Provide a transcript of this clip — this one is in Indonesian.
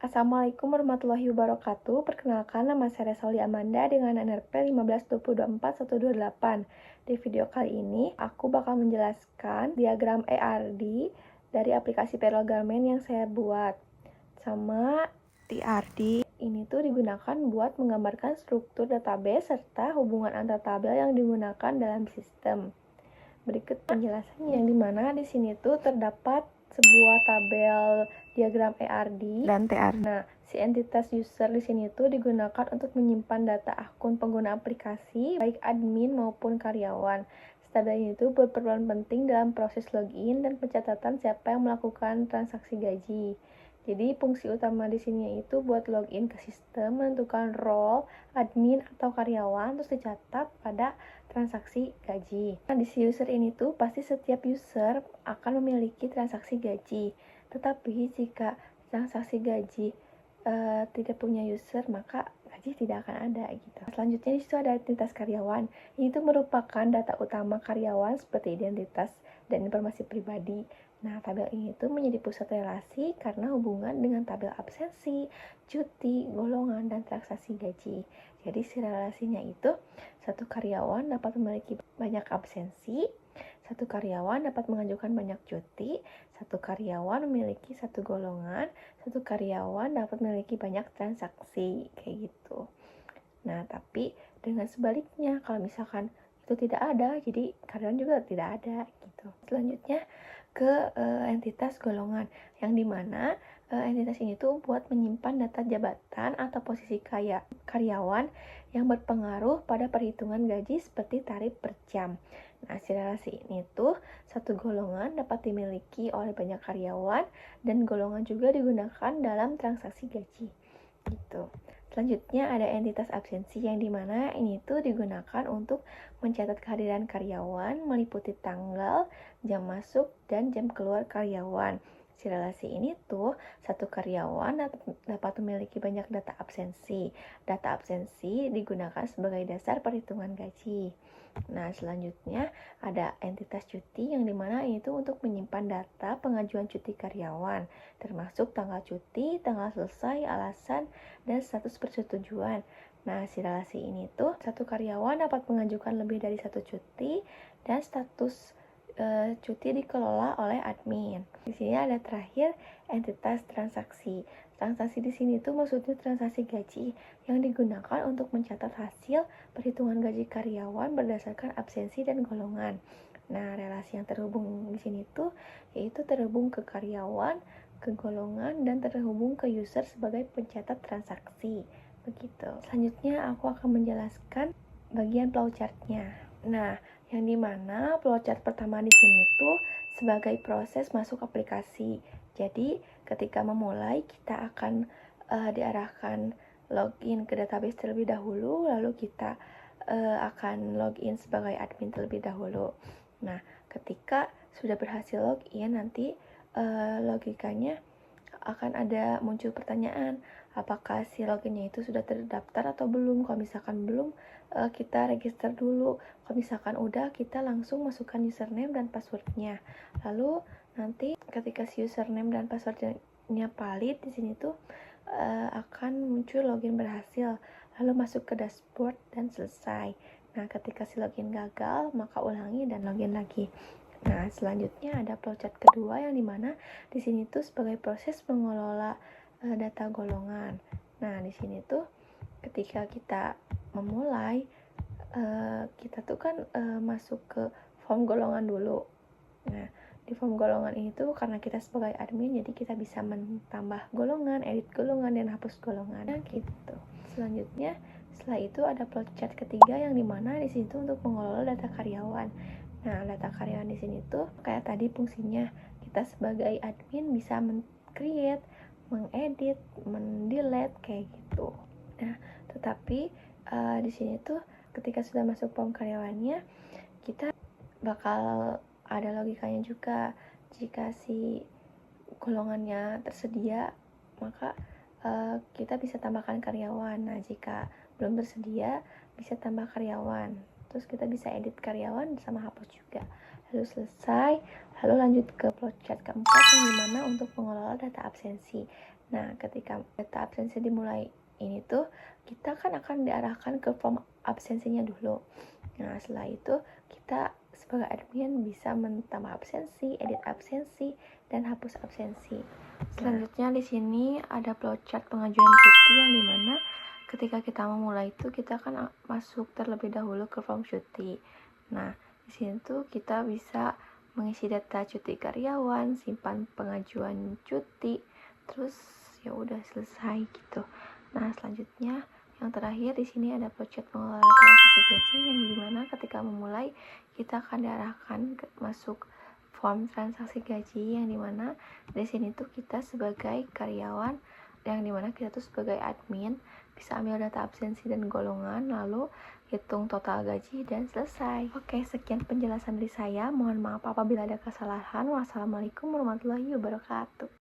Assalamualaikum warahmatullahi wabarakatuh. Perkenalkan, nama saya Resauli Amanda dengan NRP 1524128. Di video kali ini, aku bakal menjelaskan diagram ERD dari aplikasi Parallelgram yang saya buat. Sama ERD ini tuh digunakan buat menggambarkan struktur database serta hubungan antar tabel yang digunakan dalam sistem. Berikut penjelasannya, yang dimana di sini tuh terdapat sebuah tabel diagram ERD dan TRD. Nah, si entitas user di sini tuh digunakan untuk menyimpan data akun pengguna aplikasi, baik admin maupun karyawan. Tabel ini tuh berperan penting dalam proses login dan pencatatan siapa yang melakukan transaksi gaji. Jadi fungsi utama di sini itu buat login ke sistem, menentukan role admin atau karyawan, terus dicatat pada transaksi gaji. Nah, di si user ini tuh pasti setiap user akan memiliki transaksi gaji. Tetapi jika transaksi gaji tidak punya user, maka gaji tidak akan ada gitu. Selanjutnya di situ ada identitas karyawan. Ini tuh merupakan data utama karyawan seperti identitas dan informasi pribadi. Nah, tabel ini tuh menjadi pusat relasi karena hubungan dengan tabel absensi, cuti, golongan, dan transaksi gaji. Jadi si relasinya itu satu karyawan dapat memiliki banyak absensi, satu karyawan dapat mengajukan banyak cuti, satu karyawan memiliki satu golongan, satu karyawan dapat memiliki banyak transaksi, kayak gitu. Nah, tapi dengan sebaliknya, kalau misalkan itu tidak ada, jadi karyawan juga tidak ada gitu. Selanjutnya ke entitas golongan, yang dimana entitas ini tuh buat menyimpan data jabatan atau posisi karyawan yang berpengaruh pada perhitungan gaji seperti tarif per jam. Nah, si relasi ini tuh satu golongan dapat dimiliki oleh banyak karyawan dan golongan juga digunakan dalam transaksi gaji gitu. Selanjutnya ada entitas absensi, yang dimana ini tuh digunakan untuk mencatat kehadiran karyawan, meliputi tanggal, jam masuk, dan jam keluar karyawan. Si relasi ini tuh satu karyawan dapat memiliki banyak data absensi. Data absensi digunakan sebagai dasar perhitungan gaji. Nah, selanjutnya ada entitas cuti, yang dimana ini tuh untuk menyimpan data pengajuan cuti karyawan, termasuk tanggal cuti, tanggal selesai, alasan, dan status persetujuan. Nah, si relasi ini tuh satu karyawan dapat mengajukan lebih dari satu cuti dan status cuti dikelola oleh admin. Di sini ada terakhir entitas transaksi. Transaksi di sini tuh maksudnya transaksi gaji yang digunakan untuk mencatat hasil perhitungan gaji karyawan berdasarkan absensi dan golongan. Nah, relasi yang terhubung di sini tuh yaitu terhubung ke karyawan, ke golongan, dan terhubung ke user sebagai pencatat transaksi. Begitu. Selanjutnya aku akan menjelaskan bagian flowchart-nya. Nah, yang dimana flowchart pertama di sini tuh sebagai proses masuk aplikasi. Jadi, ketika memulai kita akan diarahkan login ke database terlebih dahulu, lalu kita akan login sebagai admin terlebih dahulu. Nah, ketika sudah berhasil login, nanti logikanya akan ada muncul pertanyaan, apakah si loginnya itu sudah terdaftar atau belum. Kalau misalkan belum, kita register dulu. Kalau misalkan udah, kita langsung masukkan username dan passwordnya. Lalu nanti ketika si username dan passwordnya valid, di sini tuh akan muncul login berhasil. Lalu masuk ke dashboard dan selesai. Nah, ketika si login gagal, maka ulangi dan login lagi. Nah, selanjutnya ada flowchart kedua, yang dimana di sini tuh sebagai proses mengelola data golongan. Nah, di sini tuh ketika kita memulai, kita tuh kan masuk ke form golongan dulu. Nah, di form golongan ini tuh karena kita sebagai admin, jadi kita bisa menambah golongan, edit golongan, dan hapus golongan. Nah, gitu. Selanjutnya, setelah itu ada flowchart ketiga, yang dimana di situ untuk mengelola data karyawan. Nah, data karyawan di sini tuh kayak tadi fungsinya, kita sebagai admin bisa men-create, mengedit, mendelete kayak gitu. Nah, tetapi di sini tuh ketika sudah masuk form karyawannya, kita bakal ada logikanya juga. Jika si golongannya tersedia, maka kita bisa tambahkan karyawan. Nah, jika belum tersedia, bisa tambah karyawan. Terus kita bisa edit karyawan sama hapus juga. Lalu selesai, lalu lanjut ke flowchart keempat, yang dimana untuk mengelola data absensi. Nah, ketika data absensi dimulai ini tuh, kita kan akan diarahkan ke form absensinya dulu. Nah, setelah itu kita sebagai admin bisa mentambah absensi, edit absensi, dan hapus absensi. Selanjutnya di sini ada flowchart pengajuan cuti yang dimana ketika kita memulai itu kita kan masuk terlebih dahulu ke form cuti. Nah, di sini tuh kita bisa mengisi data cuti karyawan, simpan pengajuan cuti, terus ya udah selesai gitu. Nah, selanjutnya yang terakhir di sini ada flowchart pengelola transaksi gaji yang dimana ketika memulai kita akan diarahkan masuk form transaksi gaji yang dimana di sini tuh kita sebagai karyawan yang dimana kita tuh sebagai admin bisa ambil data absensi dan golongan lalu hitung total gaji dan selesai. Oke, sekian penjelasan dari saya. Mohon maaf apabila ada kesalahan. Wassalamualaikum warahmatullahi wabarakatuh.